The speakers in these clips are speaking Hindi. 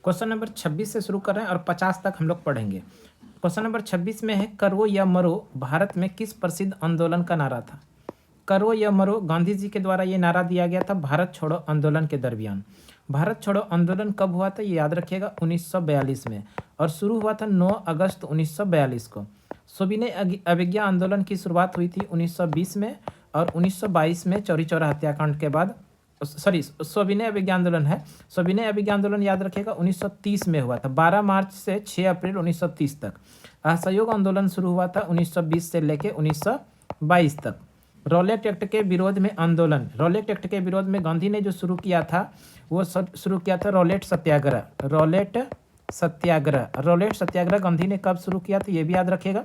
क्वेश्चन नंबर 26 से शुरू कर रहे हैं और 50 तक हम लोग पढ़ेंगे। क्वेश्चन नंबर 26 में है, करो या मरो भारत में किस प्रसिद्ध आंदोलन का नारा था। करो या मरो गांधी जी के द्वारा ये नारा दिया गया था भारत छोड़ो आंदोलन के दरमियान। भारत छोड़ो आंदोलन कब हुआ था, ये याद रखिएगा 1942 में, और शुरू हुआ था 9 अगस्त 1942 को। सविनय अवज्ञा आंदोलन की शुरुआत हुई थी 1920 में, और 1922 में चौरी चौरा हत्याकांड के बाद, सॉरी सविनय अवज्ञा आंदोलन है, सविनय अवज्ञा आंदोलन याद रखिएगा 1930 में हुआ था, 12 मार्च से 6 अप्रैल 1930 तक। असहयोग आंदोलन शुरू हुआ था 1920 से लेकर 1922 तक। रॉलेट एक्ट के विरोध में आंदोलन, रॉलेट एक्ट के विरोध में गांधी ने जो शुरू किया था वो शुरू किया था रॉलेट सत्याग्रह। रॉलेट सत्याग्रह, रॉलेट सत्याग्रह गांधी ने कब शुरू किया था ये भी याद रखिएगा,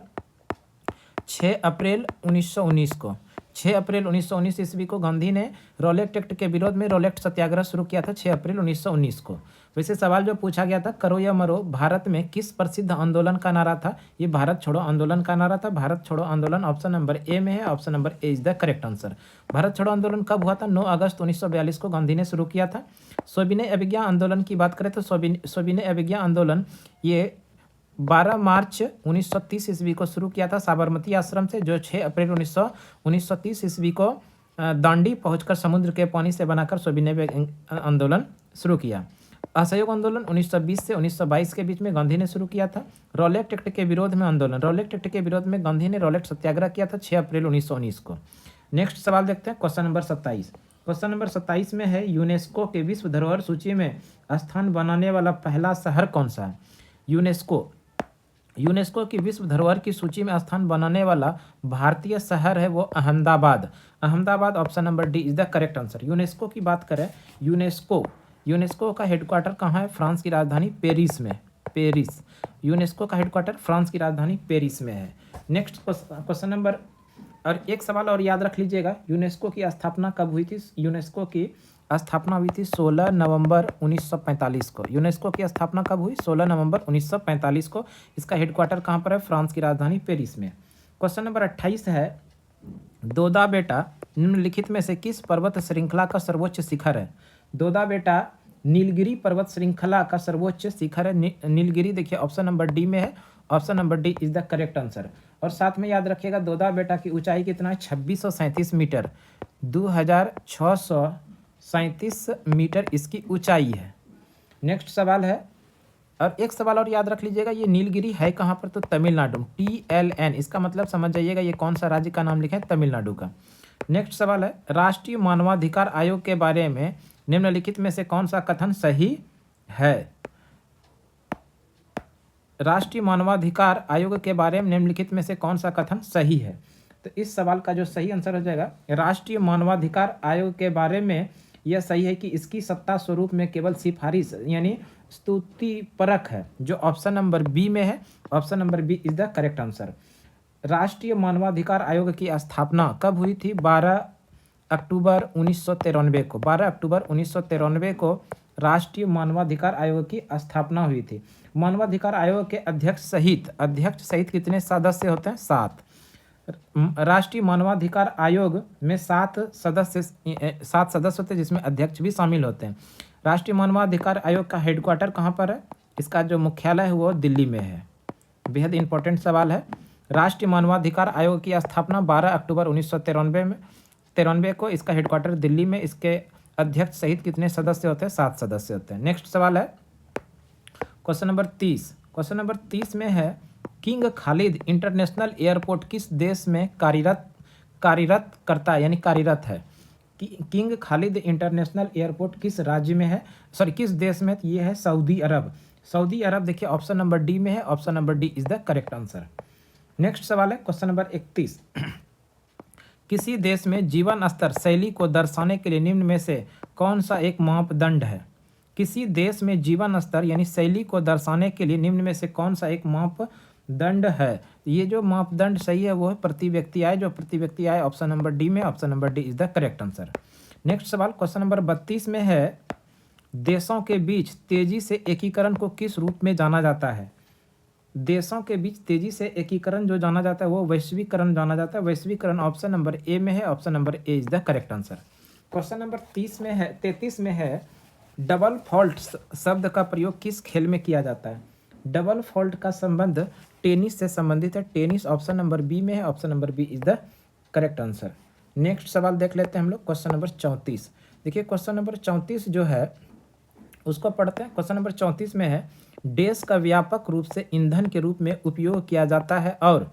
6 अप्रैल 1919 को। 6 अप्रैल 1919 ईस्वी को गांधी ने रॉलेट एक्ट के विरोध में रॉलेट सत्याग्रह शुरू किया था 6 अप्रैल 1919 को। वैसे सवाल जो पूछा गया था, करो या मरो भारत में किस प्रसिद्ध आंदोलन का नारा था, ये भारत छोड़ो आंदोलन का नारा था। भारत छोड़ो आंदोलन ऑप्शन नंबर ए में है, option number A is the correct answer. Bharat छोड़ो आंदोलन कब हुआ था, 9 अगस्त 1942 को गांधी ने शुरू किया था। सविनय अवज्ञा आंदोलन की बात करें तो सविनय अवज्ञा आंदोलन ये 12 मार्च 1930 ईस्वी को शुरू किया था साबरमती आश्रम से, जो 6 अप्रैल 1930 ईस्वी को दांडी पहुंचकर समुद्र के पानी से बनाकर सविनय आंदोलन शुरू किया। असहयोग आंदोलन 1920 से 1922 के बीच में गांधी ने शुरू किया था। रॉलेट एक्ट के विरोध में आंदोलन, रॉलेट एक्ट के विरोध में गांधी ने रॉलेट सत्याग्रह किया था 6 अप्रैल 1919 को। नेक्स्ट सवाल देखते हैं, क्वेश्चन नंबर 27। क्वेश्चन नंबर 27 में है, यूनेस्को के विश्व धरोहर सूची में स्थान बनाने वाला पहला शहर कौन सा है। यूनेस्को की विश्व धरोहर की सूची में स्थान बनाने वाला भारतीय शहर है वो Ahmedabad. Ahmedabad option number D is the correct answer. UNESCO की बात करें, यूनेस्को का हेडक्वार्टर कहाँ है, फ्रांस की राजधानी पेरिस में, पेरिस। यूनेस्को का हेडक्वार्टर फ्रांस की राजधानी पेरिस में है। नेक्स्ट क्वेश्चन नंबर, और एक सवाल और याद रख लीजिएगा, यूनेस्को की स्थापना कब हुई थी। यूनेस्को की स्थापना हुई थी 16 नवंबर 1945 को। यूनेस्को की स्थापना कब हुई, 16 नवंबर 1945 को। इसका हेडक्वार्टर कहाँ पर है, फ्रांस की राजधानी पेरिस में। क्वेश्चन नंबर 28 है, दोदा बेटा निम्नलिखित में से किस पर्वत श्रृंखला का सर्वोच्च शिखर है। दोदा बेटा नीलगिरी पर्वत श्रृंखला का सर्वोच्च शिखर है नीलगिरी। देखिए ऑप्शन नंबर डी में है, option number D is the correct answer. और साथ में याद रखिएगा दोदा बेटा की ऊंचाई कितना है, 2637 मीटर, 2637 मीटर इसकी ऊंचाई है। नेक्स्ट सवाल है, और एक सवाल और याद रख लीजिएगा, ये नीलगिरी है कहाँ पर, तो तमिलनाडु, TLN, इसका मतलब समझ जाइएगा ये कौन सा राज्य का नाम लिखा है, तमिलनाडु का। नेक्स्ट सवाल है, राष्ट्रीय मानवाधिकार आयोग के बारे में निम्नलिखित में से कौन सा कथन सही है। राष्ट्रीय मानवाधिकार आयोग के बारे में निम्नलिखित में से कौन सा कथन सही है। तो इस सवाल का जो सही आंसर हो जाएगा, राष्ट्रीय मानवाधिकार आयोग के बारे में यह सही है कि इसकी सत्ता स्वरूप में केवल सिफारिश यानी स्तुति परक है, जो ऑप्शन नंबर बी में है, option number B is the correct answer. राष्ट्रीय मानवाधिकार आयोग की स्थापना कब हुई थी, 12 अक्टूबर 1993 को। 12 अक्टूबर 1993 को राष्ट्रीय मानवाधिकार आयोग की स्थापना हुई थी। मानवाधिकार आयोग के अध्यक्ष सहित कितने सदस्य होते हैं, 7। राष्ट्रीय मानवाधिकार आयोग में 7 सदस्य होते हैं, जिसमें अध्यक्ष भी शामिल होते हैं। राष्ट्रीय मानवाधिकार आयोग का हेडक्वार्टर कहाँ पर है, इसका जो मुख्यालय है वो दिल्ली में है। बेहद इंपॉर्टेंट सवाल है। राष्ट्रीय मानवाधिकार आयोग की स्थापना 12 अक्टूबर 1993 को, इसका हेडक्वार्टर दिल्ली में, इसके अध्यक्ष सहित कितने सदस्य होते हैं, 7 सदस्य होते हैं। नेक्स्ट सवाल है क्वेश्चन नंबर 30। क्वेश्चन नंबर 30 में है, किंग खालिद इंटरनेशनल एयरपोर्ट किस देश में कार्यरत करता है, यानी कार्यरत है। किंग खालिद इंटरनेशनल एयरपोर्ट किस राज्य में है, सॉरी किस देश में, ये है सऊदी अरब। सऊदी अरब देखिए ऑप्शन नंबर डी में है, option number D is the correct answer. Next सवाल है क्वेश्चन नंबर 31। किसी देश में जीवन स्तर शैली को दर्शाने के लिए निम्न में से कौन सा एक मापदंड है। किसी देश में जीवन स्तर यानी शैली को दर्शाने के लिए निम्न में से कौन सा एक मापदंड है। ये जो मापदंड सही है वो है प्रति व्यक्ति आय, जो प्रति व्यक्ति आय ऑप्शन नंबर डी में, option number D is the correct answer. Next सवाल क्वेश्चन नंबर 32 में है, देशों के बीच तेजी से एकीकरण को किस रूप में जाना जाता है। देशों के बीच तेजी से एकीकरण जो जाना जाता है वो वैश्वीकरण जाना जाता है। वैश्वीकरण ऑप्शन नंबर ए में है, option number A is the correct answer. Question number 33 में है, डबल फॉल्ट शब्द का प्रयोग किस खेल में किया जाता है? डबल फॉल्ट का संबंध टेनिस से संबंधित है। टेनिस ऑप्शन नंबर बी में है। Option number B is the correct answer. Next सवाल देख लेते हैं हम लोग, क्वेश्चन नंबर 34। देखिए क्वेश्चन नंबर 34 जो है उसको पढ़ते हैं। क्वेश्चन नंबर 34 में है, डैश का व्यापक रूप से ईंधन के रूप में उपयोग किया जाता है और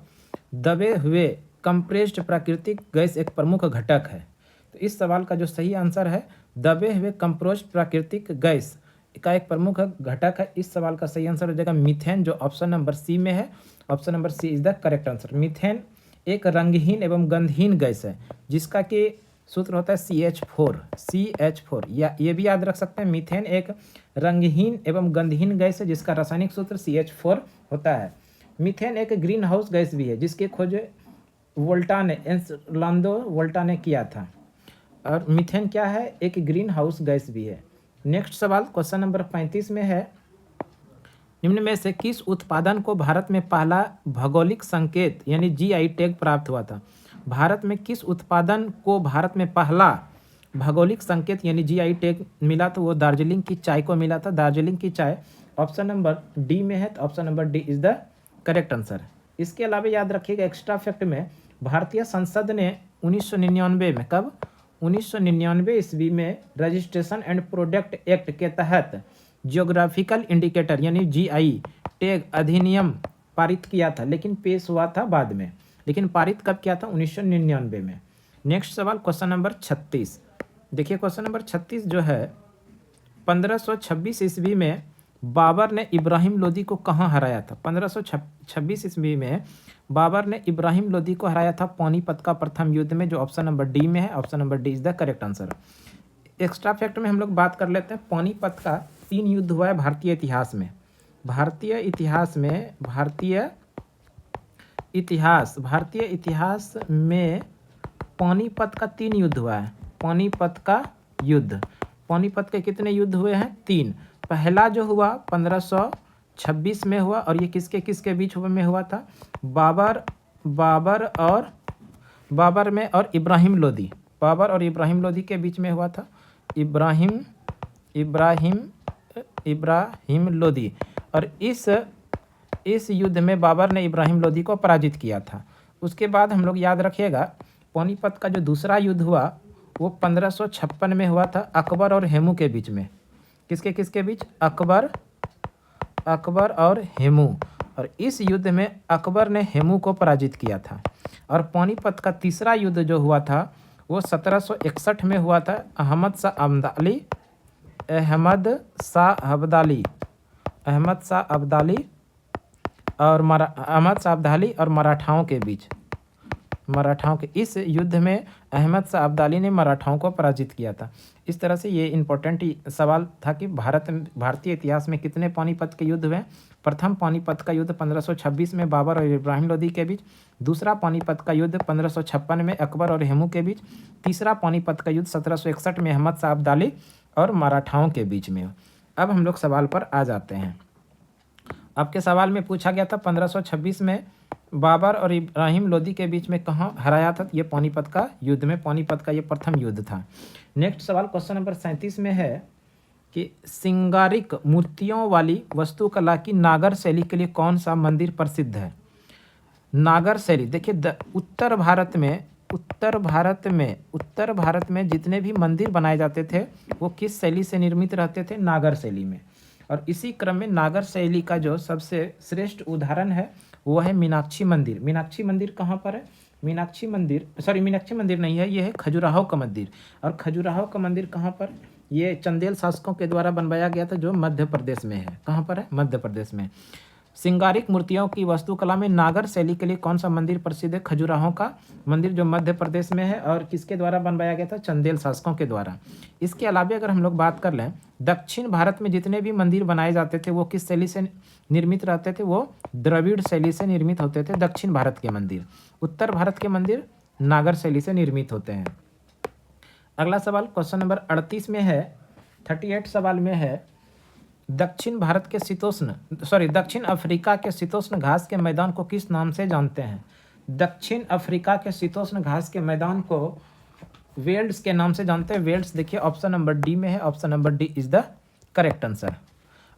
दबे हुए कंप्रेस्ड प्राकृतिक गैस एक प्रमुख घटक है। तो इस सवाल का जो सही आंसर है, दबे हुए कंप्रेस्ड प्राकृतिक गैस का एक प्रमुख घटक है। इस सवाल का सही आंसर हो जाएगा मीथेन, जो ऑप्शन नंबर सी में है। Option number C is the correct answer. Methane एक रंगहीन एवं गंधहीन गैस है जिसका कि सूत्र होता है CH4। या ये भी याद रख सकते हैं, मीथेन एक रंगहीन एवं गंधहीन गैस है जिसका रासायनिक सूत्र CH4 होता है। मीथेन एक ग्रीन हाउस गैस भी है जिसकी खोज एर्लांडो वोल्टा ने किया था। और मीथेन क्या है? एक ग्रीन हाउस गैस भी है। नेक्स्ट सवाल क्वेश्चन नंबर 35 में है, निम्न में से किस उत्पादन को भारत में पहला भौगोलिक संकेत यानी GI टैग प्राप्त हुआ था? भारत में किस उत्पादन को भारत में पहला भौगोलिक संकेत यानी GI टैग मिला? तो वो दार्जिलिंग की चाय को मिला था। दार्जिलिंग की चाय ऑप्शन नंबर डी में है। तो option number D is the correct answer. इसके अलावा याद रखिएगा, एक्स्ट्रा फैक्ट में भारतीय संसद ने 1999 में, कब? 1999 ईस्वी में रजिस्ट्रेशन एंड प्रोडक्ट एक्ट के तहत जियोग्राफिकल इंडिकेटर यानी GI टैग अधिनियम पारित किया था, लेकिन पेश हुआ था बाद में। लेकिन पारित कब किया था? 1999 में। नेक्स्ट सवाल क्वेश्चन नंबर 36। देखिए क्वेश्चन नंबर 36 जो है, 1526 ईस्वी में बाबर ने इब्राहिम लोदी को कहाँ हराया था? 1526 ईस्वी में बाबर ने इब्राहिम लोदी को हराया था पानीपत का प्रथम युद्ध में, जो ऑप्शन नंबर डी में है। Option number D is the correct answer. Extra fact में हम लोग बात कर लेते हैं, पानीपत का 3 युद्ध हुआ है भारतीय इतिहास में। भारतीय इतिहास में पानीपत का 3 युद्ध हुआ है। पानीपत के कितने युद्ध हुए हैं? 3। पहला जो हुआ 1526 में हुआ, और ये किसके किसके बीच में हुआ था? बाबर में और इब्राहिम लोदी के बीच में हुआ था। इब्राहिम लोदी। और इस युद्ध में बाबर ने इब्राहिम लोदी को पराजित किया था। उसके बाद हम लोग याद रखिएगा, पानीपत का जो दूसरा युद्ध हुआ वो 1556 में हुआ था, अकबर और हेमू के बीच में। किसके बीच? अकबर और हेमू। और इस युद्ध में अकबर ने हेमू को पराजित किया था। और पानीपत का तीसरा युद्ध जो हुआ था वो 1761 में हुआ था। अहमद शाह अब्दाली और मराठाओं के बीच। इस युद्ध में अहमद शाह अब्दाली ने मराठाओं को पराजित किया था। इस तरह से ये इम्पोर्टेंट सवाल था कि भारतीय इतिहास में कितने पानीपत के युद्ध हुए। प्रथम पानीपत का युद्ध 1526 में बाबर और इब्राहिम लोदी के बीच। दूसरा पानीपत का युद्ध 1556 में अकबर और हेमू के बीच। तीसरा पानीपत का युद्ध 1761 में अहमद शाह अब्दाली और मराठाओं के बीच में। अब हम लोग सवाल पर आ जाते हैं। आपके सवाल में पूछा गया था 1526 में बाबर और इब्राहिम लोदी के बीच में कहाँ हराया था? ये पानीपत का युद्ध में। पानीपत का ये प्रथम युद्ध था। नेक्स्ट सवाल क्वेश्चन नंबर 37 में है कि सिंगारिक मूर्तियों वाली वास्तुकला की नागर शैली के लिए कौन सा मंदिर प्रसिद्ध है? नागर शैली, देखिए उत्तर भारत में जितने भी मंदिर बनाए जाते थे वो किस शैली से निर्मित रहते थे? नागर शैली में। और इसी क्रम में नागर शैली का जो सबसे श्रेष्ठ उदाहरण है वो है मीनाक्षी मंदिर। मीनाक्षी मंदिर कहाँ पर है? मीनाक्षी मंदिर नहीं है, ये है खजुराहो का मंदिर। और खजुराहो का मंदिर कहाँ पर? ये चंदेल शासकों के द्वारा बनवाया गया था, जो मध्य प्रदेश में है। कहाँ पर है? मध्य प्रदेश में। सिंगारिक मूर्तियों की वास्तुकला में नागर शैली के लिए कौन सा मंदिर प्रसिद्ध है? खजुराहो का मंदिर, जो मध्य प्रदेश में है। और किसके द्वारा बनवाया गया था? चंदेल शासकों के द्वारा। इसके अलावा अगर हम लोग बात कर लें, दक्षिण भारत में जितने भी मंदिर बनाए जाते थे वो किस शैली से निर्मित रहते थे? वो द्रविड़ शैली से निर्मित होते थे दक्षिण भारत के मंदिर। उत्तर भारत के मंदिर नागर शैली से निर्मित होते हैं। अगला सवाल क्वेश्चन नंबर 38 में है, 38 सवाल में है, दक्षिण अफ्रीका के शीतोष्ण घास के मैदान को किस नाम से जानते हैं? दक्षिण अफ्रीका के शीतोष्ण घास के मैदान को वेल्ड्स के नाम से जानते हैं। वेल्ड्स देखिए ऑप्शन नंबर डी में है, option number D is the correct answer.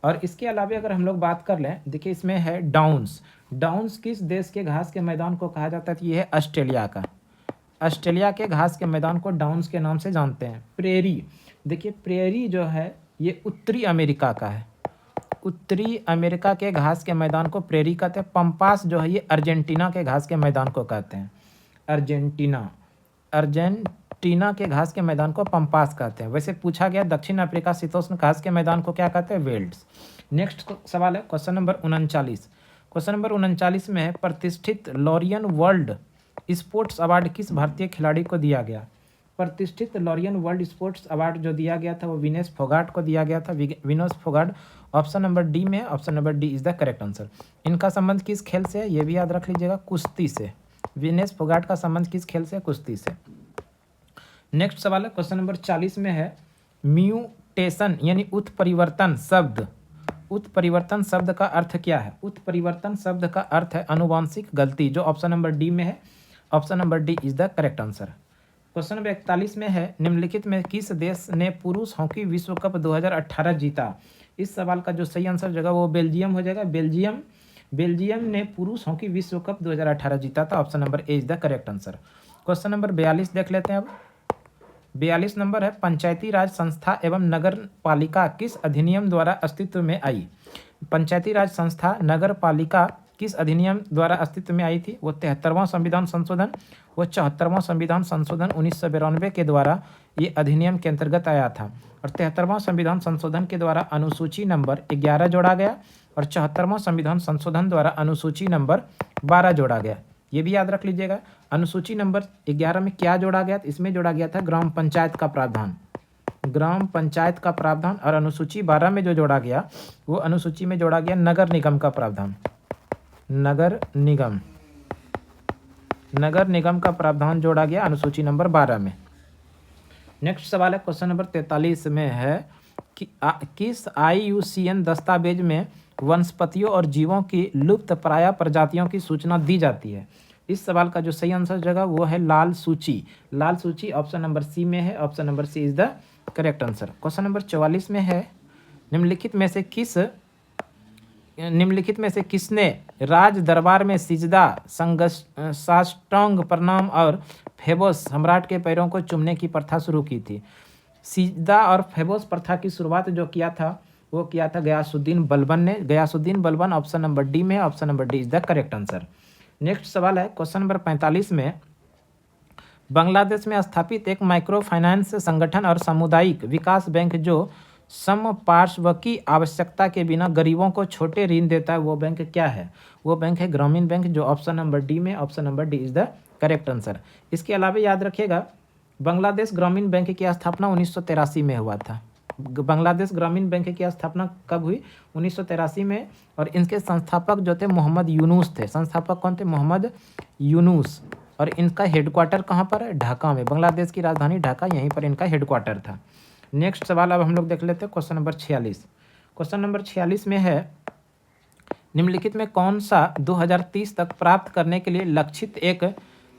और इसके अलावा अगर हम लोग बात कर लें, देखिए इसमें है डाउन्स। डाउन्स किस देश के घास के मैदान को कहा जाता है? तो ये है ऑस्ट्रेलिया का। ऑस्ट्रेलिया के घास के मैदान को डाउन्स के नाम से जानते हैं। प्रेरी, देखिए प्रेरी जो है ये उत्तरी अमेरिका का है। उत्तरी अमेरिका के घास के मैदान को प्रेरी कहते हैं। पंपास जो है ये अर्जेंटीना के घास के मैदान को कहते हैं। अर्जेंटीना के घास के मैदान को पंपास कहते हैं। वैसे पूछा गया दक्षिण अफ्रीका शीतोष्ण घास के मैदान को क्या कहते हैं? वेल्ड्स। नेक्स्ट सवाल है क्वेश्चन नंबर 39। क्वेश्चन नंबर 39 में है प्रतिष्ठित लॉरियन वर्ल्ड स्पोर्ट्स अवार्ड किस भारतीय खिलाड़ी को दिया गया? प्रतिष्ठित लॉरियन वर्ल्ड स्पोर्ट्स अवार्ड जो दिया गया था वो विनेश फोगाट को दिया गया था। Vinesh Phogat option number D में है, option number D is the correct answer. इनका संबंध किस खेल से है? ये भी याद रख लीजिएगा, कुश्ती से। विनेश फोगाट का संबंध किस खेल से? कुश्ती से। नेक्स्ट सवाल है क्वेश्चन नंबर 40 में है म्यूटेशन यानी उत्परिवर्तन शब्द। उत्परिवर्तन शब्द का अर्थ क्या है? उत्परिवर्तन शब्द का अर्थ है आनुवांशिक गलती, जो ऑप्शन नंबर डी में है, option number D is the correct answer. Question number 41 में है निम्नलिखित में किस देश ने पुरुष हॉकी विश्व कप 2018 जीता? इस सवाल का जो सही आंसर होगा वो बेल्जियम हो जाएगा। बेल्जियम ने पुरुष हॉकी विश्व कप 2018 जीता था। Option number A is the correct answer. Question number 42 देख लेते हैं अब। 42 नंबर है पंचायती राज संस्था एवं नगर पालिका किस अधिनियम द्वारा अस्तित्व में आई? पंचायती राज संस्था नगर पालिका किस अधिनियम द्वारा अस्तित्व में आई थी? वो 73वां संविधान संशोधन, वो 74वां संविधान संशोधन 1992 के द्वारा ये अधिनियम के अंतर्गत आया था। और 73वां संविधान संशोधन के द्वारा अनुसूची नंबर 11 जोड़ा गया और 74वां संविधान संशोधन द्वारा अनुसूची नंबर 12 जोड़ा गया। ये भी याद रख लीजिएगा। अनुसूची नंबर 11 में क्या जोड़ा गया? तो इसमें जोड़ा गया था ग्राम पंचायत का प्रावधान, ग्राम पंचायत का प्रावधान। और अनुसूची 12 में जो जोड़ा गया वो अनुसूची में जोड़ा गया नगर निगम का प्रावधान। नगर निगम का प्रावधान जोड़ा गया अनुसूची नंबर 12 में। नेक्स्ट सवाल है क्वेश्चन नंबर 43 में है कि किस IUCN दस्तावेज में वनस्पतियों और जीवों की लुप्त प्राय प्रजातियों की सूचना दी जाती है? इस सवाल का जो सही आंसर जगह वो है लाल सूची। लाल सूची ऑप्शन नंबर सी में है, option number C is the correct answer. Question number 44 में है निम्नलिखित में से किसने राज दरबार में सिजदा, साष्टांग प्रणाम और फेबोस सम्राट के पैरों को चूमने की प्रथा शुरू की थी? सिजदा और फेबोस प्रथा की शुरुआत जो किया था वो किया था गयासुद्दीन बलबन ने। Ghiyasuddin Balban option number D में है, option number D is the correct answer. Next सवाल है क्वेश्चन नंबर 45 में बांग्लादेश में स्थापित एक माइक्रो फाइनेंस संगठन और सामुदायिक विकास बैंक जो समपार्श्वकी आवश्यकता के बिना गरीबों को छोटे ऋण देता है वो बैंक क्या है? वो बैंक है ग्रामीण बैंक, जो ऑप्शन नंबर डी में, option number D is the correct answer. इसके अलावा याद रखिएगा बांग्लादेश ग्रामीण बैंक की स्थापना 1983 में हुआ था। बांग्लादेश ग्रामीण बैंक की स्थापना कब हुई? 1983 में। और इनके संस्थापक जो थे मोहम्मद यूनुस थे। संस्थापक कौन थे? मोहम्मद यूनुस। और इनका हेडक्वार्टर कहाँ पर है? ढाका में। बांग्लादेश की राजधानी ढाका, यहीं पर इनका हेडक्वार्टर था। नेक्स्ट सवाल अब हम लोग देख लेते हैं क्वेश्चन नंबर 46। क्वेश्चन नंबर 46 में है निम्नलिखित में कौन सा 2030 तक प्राप्त करने के लिए लक्षित एक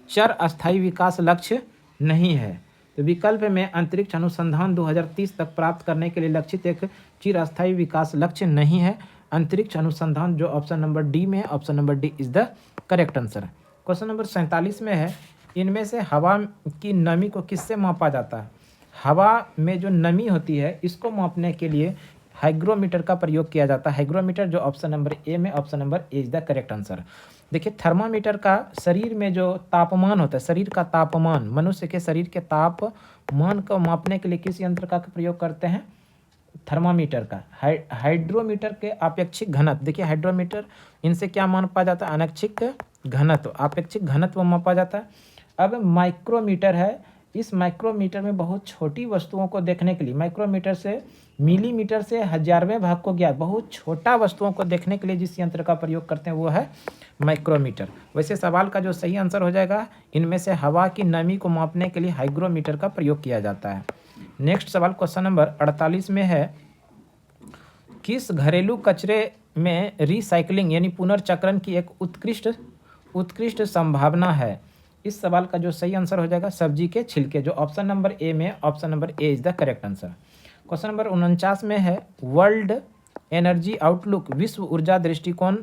चर अस्थायी विकास लक्ष्य नहीं है? तो विकल्प में अंतरिक्ष अनुसंधान 2030 तक प्राप्त करने के लिए लक्षित एक चिर अस्थायी विकास लक्ष्य नहीं है अंतरिक्ष अनुसंधान, जो ऑप्शन नंबर डी में है, option number D is the correct answer. Question number 47 में है इनमें से हवा की नमी को किससे मापा जाता है? हवा में जो नमी होती है इसको मापने के लिए हाइग्रोमीटर का प्रयोग किया जाता है। हाइग्रोमीटर जो ऑप्शन नंबर ए में, option number A is the correct answer. देखिए थर्मामीटर का शरीर में जो तापमान होता है, शरीर का तापमान, मनुष्य के शरीर के तापमान को मापने के लिए किस यंत्र का प्रयोग करते हैं? थर्मामीटर का। हाइड्रोमीटर के आपेक्षिक घनत्व, देखिए हाइड्रोमीटर इनसे क्या मापा जाता है? अनैच्छिक घनत्व, आपेक्षिक घनत्व मापा जाता है। अब माइक्रोमीटर है, इस माइक्रोमीटर में बहुत छोटी वस्तुओं को देखने के लिए, माइक्रोमीटर से मिलीमीटर से 1000वें भाग को ज्ञात बहुत छोटा वस्तुओं को देखने के लिए जिस यंत्र का प्रयोग करते हैं वो है माइक्रोमीटर। वैसे सवाल का जो सही आंसर हो जाएगा इनमें से हवा की नमी को मापने के लिए हाइग्रोमीटर का प्रयोग किया जाता है। नेक्स्ट सवाल क्वेश्चन नंबर 48 में है किस घरेलू कचरे में रिसाइकलिंग यानी पुनर्चक्रण की एक उत्कृष्ट संभावना है? इस सवाल का जो सही आंसर हो जाएगा सब्जी के छिलके, जो ऑप्शन नंबर ए में, option number A is the correct answer. Question number 49 में है वर्ल्ड एनर्जी आउटलुक विश्व ऊर्जा दृष्टिकोण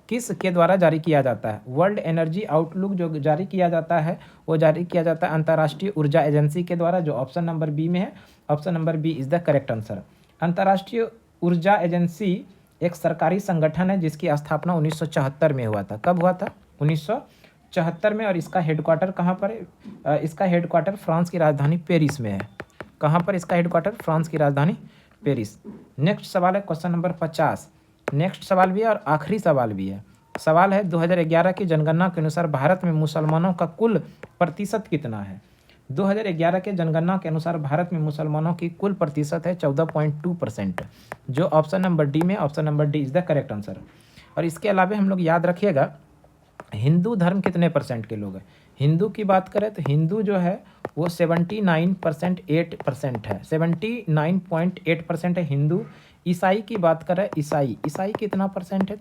किस के द्वारा जारी किया जाता है? वर्ल्ड एनर्जी आउटलुक जो जारी किया जाता है वो जारी किया जाता है अंतर्राष्ट्रीय ऊर्जा एजेंसी के द्वारा, जो ऑप्शन नंबर बी में है। Option number B is the correct answer. अंतर्राष्ट्रीय ऊर्जा एजेंसी एक सरकारी संगठन है जिसकी स्थापना 1974 में हुआ था। कब हुआ था? 1974 में। और इसका हेडक्वार्टर कहाँ पर है? इसका हेडक्वार्टर फ्रांस की राजधानी पेरिस में है। कहाँ पर इसका हेडक्वार्टर? फ्रांस की राजधानी पेरिस। नेक्स्ट सवाल है क्वेश्चन नंबर 50। नेक्स्ट सवाल भी है और आखिरी सवाल भी है। सवाल है 2011 की जनगणना के अनुसार भारत में मुसलमानों का कुल प्रतिशत कितना है? 2011 के जनगणना के अनुसार भारत में मुसलमानों की कुल प्रतिशत है 14.2%, जो ऑप्शन नंबर डी में, option number D is the correct answer. और इसके अलावा हम लोग याद रखिएगा हिंदू धर्म कितने परसेंट के लोग हैं? हिंदू की बात करें तो हिंदू जो है वो 79.8% है, 79.8% है हिंदू। ईसाई की बात करें, ईसाई कितना परसेंट है?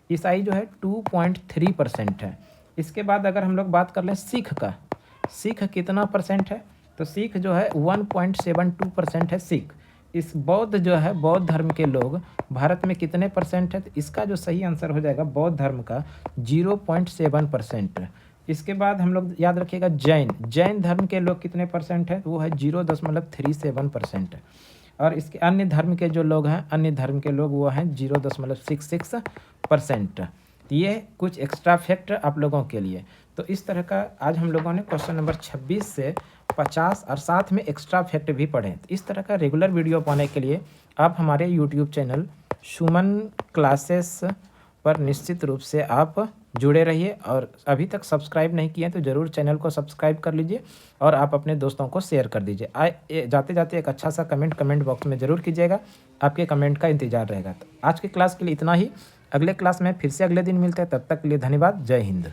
ईसाई जो है 2.3% है। इसके बाद अगर हम लोग बात कर लें सिख का, सिख कितना परसेंट है? तो सिख जो है 1.72% है सिख। इस बौद्ध जो है, बौद्ध धर्म के लोग भारत में कितने परसेंट है? तो इसका जो सही आंसर हो जाएगा बौद्ध धर्म का 0.7%। इसके बाद हम लोग याद रखिएगा जैन धर्म के लोग कितने परसेंट है? तो वो है 0.37%। और इसके अन्य धर्म के जो लोग हैं, अन्य धर्म के लोग वो हैं 0.66%। तो ये कुछ एक्स्ट्रा फैक्ट आप लोगों के लिए। तो इस तरह का आज हम लोगों ने क्वेश्चन नंबर 26 से 50 और साथ में एक्स्ट्रा फैक्ट भी पढ़े। तो इस तरह का रेगुलर वीडियो पाने के लिए आप हमारे यूट्यूब चैनल सुमन क्लासेस पर निश्चित रूप से आप जुड़े रहिए। और अभी तक सब्सक्राइब नहीं किए तो ज़रूर चैनल को सब्सक्राइब कर लीजिए और आप अपने दोस्तों को शेयर कर दीजिए। जाते जाते एक अच्छा सा कमेंट बॉक्स में ज़रूर कीजिएगा, आपके कमेंट का इंतज़ार रहेगा। तो आज की क्लास के लिए इतना ही। अगले क्लास में फिर से अगले दिन मिलते हैं, तब तक के लिए धन्यवाद। जय हिंद।